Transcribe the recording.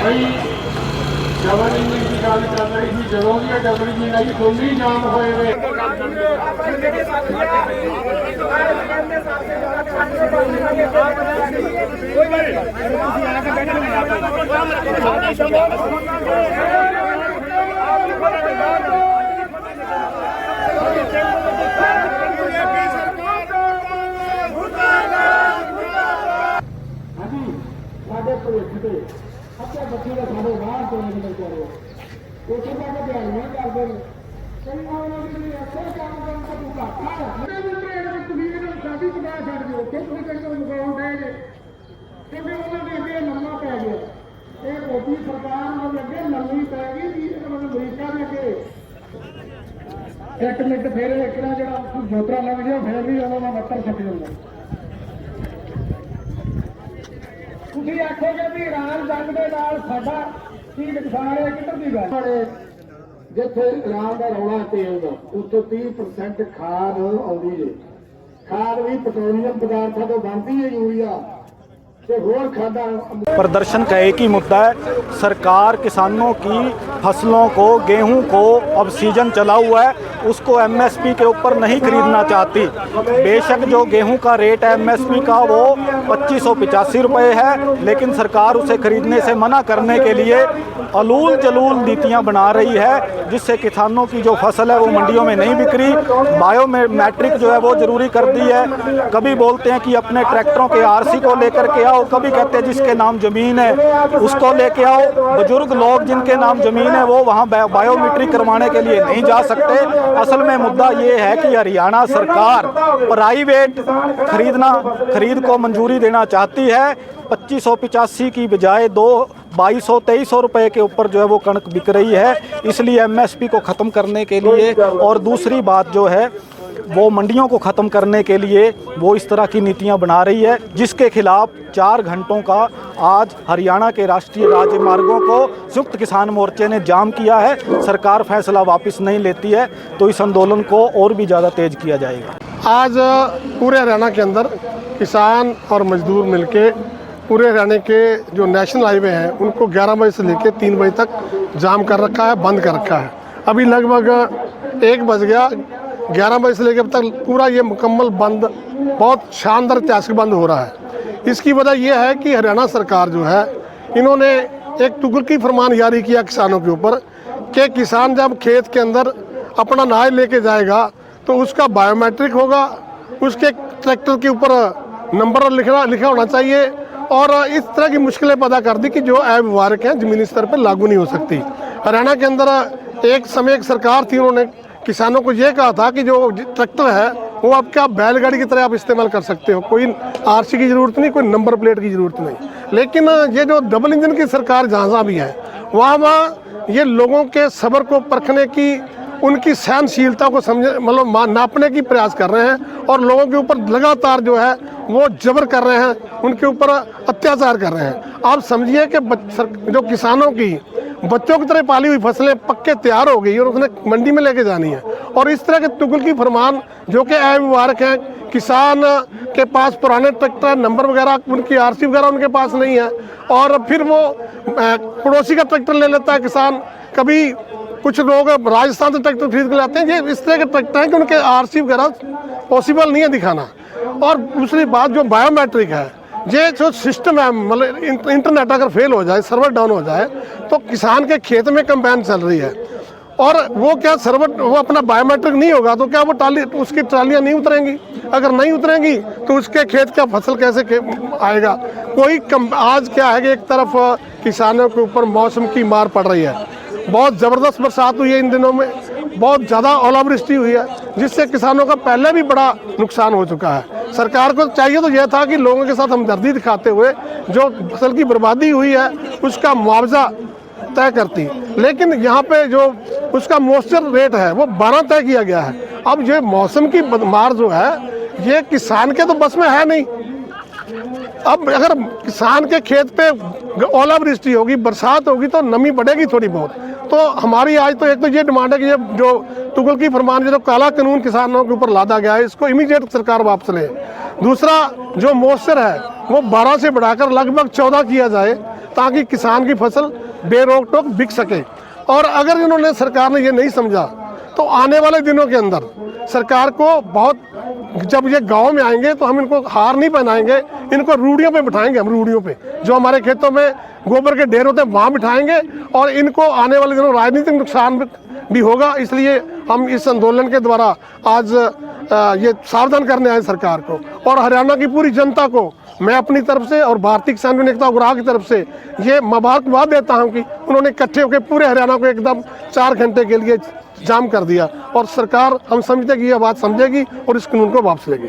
भाई double engine की गल चल रही थी, जदों की डबल इंजन आई दोनों ही जाम होए हुए। साढ़े भविष्य से अपने बच्चे का सारे बाहर चले गए बेचारे वो छोटा सा दिहाड़ियां करते हैं कई अच्छे काम करने का तू घाटा है शादी चुका छड़ दो फिर तुम कहीं मुकाम देंगे क्योंकि उन्होंने अगे लम्मा पै गया ये मोदी सरकार ने अगे लम्मी पै गई अमरीका के अगे एक मिनट फिर एक जो जोतरा लग जाए फिर भी उन्होंने मत्तर छप जाता। ਤੁਸੀਂ ਆਖੋਗੇ ਵੀ ਇਰਾਨ ਜੰਗ ਦੇ ਨਾਲ ਸਾਡਾ ਕੀ ਨੁਕਸਾਨ ਹੈ, ਕਿੱਧਰ ਦੀ ਗੱਲ? ਜਿੱਥੇ ਇਰਾਨ ਦਾ ਰੌਲਾ ਤੇਲ ਦਾ ਉੱਥੇ 30% ਖਾਦ ਆਉਂਦੀ ਹੈ। ਖਾਦ ਵੀ ਪੈਟਰੋਲੀਅਮ ਪਦਾਰਥਾਂ ਤੋਂ ਬਣਦੀ ਹੈ, यूरिया ਤੇ ਹੋਰ ਖਾਦਾਂ। प्रदर्शन का एक ही मुद्दा है, सरकार किसानों की फसलों को, गेहूं को अब सीजन चला हुआ है उसको एमएसपी के ऊपर नहीं खरीदना चाहती। बेशक जो गेहूं का रेट है एमएसपी का वो 2585 रुपये है, लेकिन सरकार उसे खरीदने से मना करने के लिए अलूल जलूल नीतियां बना रही है, जिससे किसानों की जो फसल है वो मंडियों में नहीं बिक रही। बायोमेट्रिक जो है वो ज़रूरी कर दी है। कभी बोलते हैं कि अपने ट्रैक्टरों के आरसी को लेकर के आओ, कभी कहते हैं जिसके नाम ज़मीन है उसको लेके आओ। बुजुर्ग लोग जिनके नाम ज़मीन है वो वहाँ बायोमेट्रिक करवाने के लिए नहीं जा सकते। असल में मुद्दा ये है कि हरियाणा सरकार प्राइवेट खरीद को मंजूरी देना चाहती है। 2585 की बजाय 2200-2300 रुपये के ऊपर जो है वो कणक बिक रही है, इसलिए एमएसपी को ख़त्म करने के लिए और दूसरी बात जो है वो मंडियों को ख़त्म करने के लिए वो इस तरह की नीतियां बना रही है, जिसके खिलाफ 4 घंटों का आज हरियाणा के राष्ट्रीय राजमार्गों को संयुक्त किसान मोर्चे ने जाम किया है। सरकार फैसला वापस नहीं लेती है तो इस आंदोलन को और भी ज़्यादा तेज़ किया जाएगा। आज पूरे हरियाणा के अंदर किसान और मजदूर मिलके पूरे हरियाणा के जो नेशनल हाईवे हैं उनको 11 बजे से लेकर 3 बजे तक जाम कर रखा है, बंद कर रखा है। अभी लगभग 1 बज गया, 11 बजे से लेकर अब तक पूरा ये मुकम्मल बंद, बहुत शानदार ऐतिहासिक बंद हो रहा है। इसकी वजह यह है कि हरियाणा सरकार जो है इन्होंने एक तुगलकी फरमान जारी किया किसानों के ऊपर कि किसान जब खेत के अंदर अपना अनाज लेके जाएगा तो उसका बायोमेट्रिक होगा, उसके ट्रैक्टर के ऊपर नंबर लिखा होना चाहिए, और इस तरह की मुश्किलें पैदा कर दी कि जो अव्यवहारिक हैं ज़मीनी स्तर पर लागू नहीं हो सकती। हरियाणा के अंदर एक समय एक सरकार थी, उन्होंने किसानों को ये कहा था कि जो ट्रैक्टर है वो आपका बैलगाड़ी की तरह आप इस्तेमाल कर सकते हो, कोई आरसी की ज़रूरत नहीं, कोई नंबर प्लेट की ज़रूरत नहीं। लेकिन ये जो डबल इंजन की सरकार जहाँ भी है वहाँ ये लोगों के सब्र को परखने की, उनकी सहनशीलता को मतलब नापने की प्रयास कर रहे हैं और लोगों के ऊपर लगातार जो है वो जबर कर रहे हैं, उनके ऊपर अत्याचार कर रहे हैं। आप समझिए कि जो किसानों की बच्चों की तरह पाली हुई फसलें पक्के तैयार हो गई और उसने मंडी में लेके जानी है, और इस तरह के तुगलकी फरमान जो कि अव्यवहारिक हैं, किसान के पास पुराने ट्रैक्टर नंबर वगैरह, उनकी आरसी वगैरह उनके पास नहीं है, और फिर वो पड़ोसी का ट्रैक्टर ले लेता है किसान। कभी कुछ लोग राजस्थान से ट्रैक्टर खरीद के लाते हैं, ये इस तरह के ट्रैक्टर हैं कि उनके आरसी वगैरह पॉसिबल नहीं है दिखाना। और दूसरी बात जो बायोमेट्रिक है, ये जो सिस्टम है, मतलब इंटरनेट अगर फेल हो जाए, सर्वर डाउन हो जाए तो किसान के खेत में कंबाइन चल रही है, और वो क्या सर्वर वो अपना बायोमेट्रिक नहीं होगा तो क्या वो उसकी ट्रालियाँ नहीं उतरेंगी? अगर नहीं उतरेंगी तो उसके खेत का फसल कैसे आएगा? आज क्या है कि एक तरफ किसानों के ऊपर मौसम की मार पड़ रही है, बहुत ज़बरदस्त बरसात हुई है इन दिनों में, बहुत ज़्यादा ओलावृष्टि हुई है, जिससे किसानों का पहले भी बड़ा नुकसान हो चुका है। सरकार को चाहिए तो यह था कि लोगों के साथ हमदर्दी दिखाते हुए जो फसल की बर्बादी हुई है उसका मुआवजा तय करती, लेकिन यहाँ पे जो उसका मॉइस्चर रेट है वो 12 तय किया गया है। अब ये मौसम की मार जो है ये किसान के तो बस में है नहीं। अब अगर किसान के खेत पे ओलावृष्टि होगी, बरसात होगी तो नमी बढ़ेगी थोड़ी बहुत। तो हमारी आज तो एक तो ये डिमांड है कि ये जो तुगलकी फरमान, जो काला कानून किसानों के ऊपर लादा गया है, इसको इमीडिएट सरकार वापस ले। दूसरा जो मॉइस्चर है वो 12 से बढ़ाकर लगभग 14 किया जाए, ताकि किसान की फसल बेरोक टोक बिक सके। और अगर इन्होंने सरकार ने ये नहीं समझा तो आने वाले दिनों के अंदर सरकार को बहुत, जब ये गांव में आएंगे तो हम इनको हार नहीं पहनाएंगे, इनको रूढ़ियों पे बिठाएंगे। हम रूढ़ियों पे जो हमारे खेतों में गोबर के ढेर होते हैं वहाँ बिठाएंगे और इनको आने वाले दिनों राजनीतिक नुकसान भी होगा। इसलिए हम इस आंदोलन के द्वारा आज ये सावधान करने आए सरकार को और हरियाणा की पूरी जनता को मैं अपनी तरफ से और भारतीय किसान यूनियन एकता उग्राह की तरफ से ये मुबारकबाद देता हूं कि उन्होंने इकट्ठे होकर पूरे हरियाणा को एकदम 4 घंटे के लिए जाम कर दिया और सरकार हम समझते कि ये बात समझेगी और इस कानून को वापस लेगी।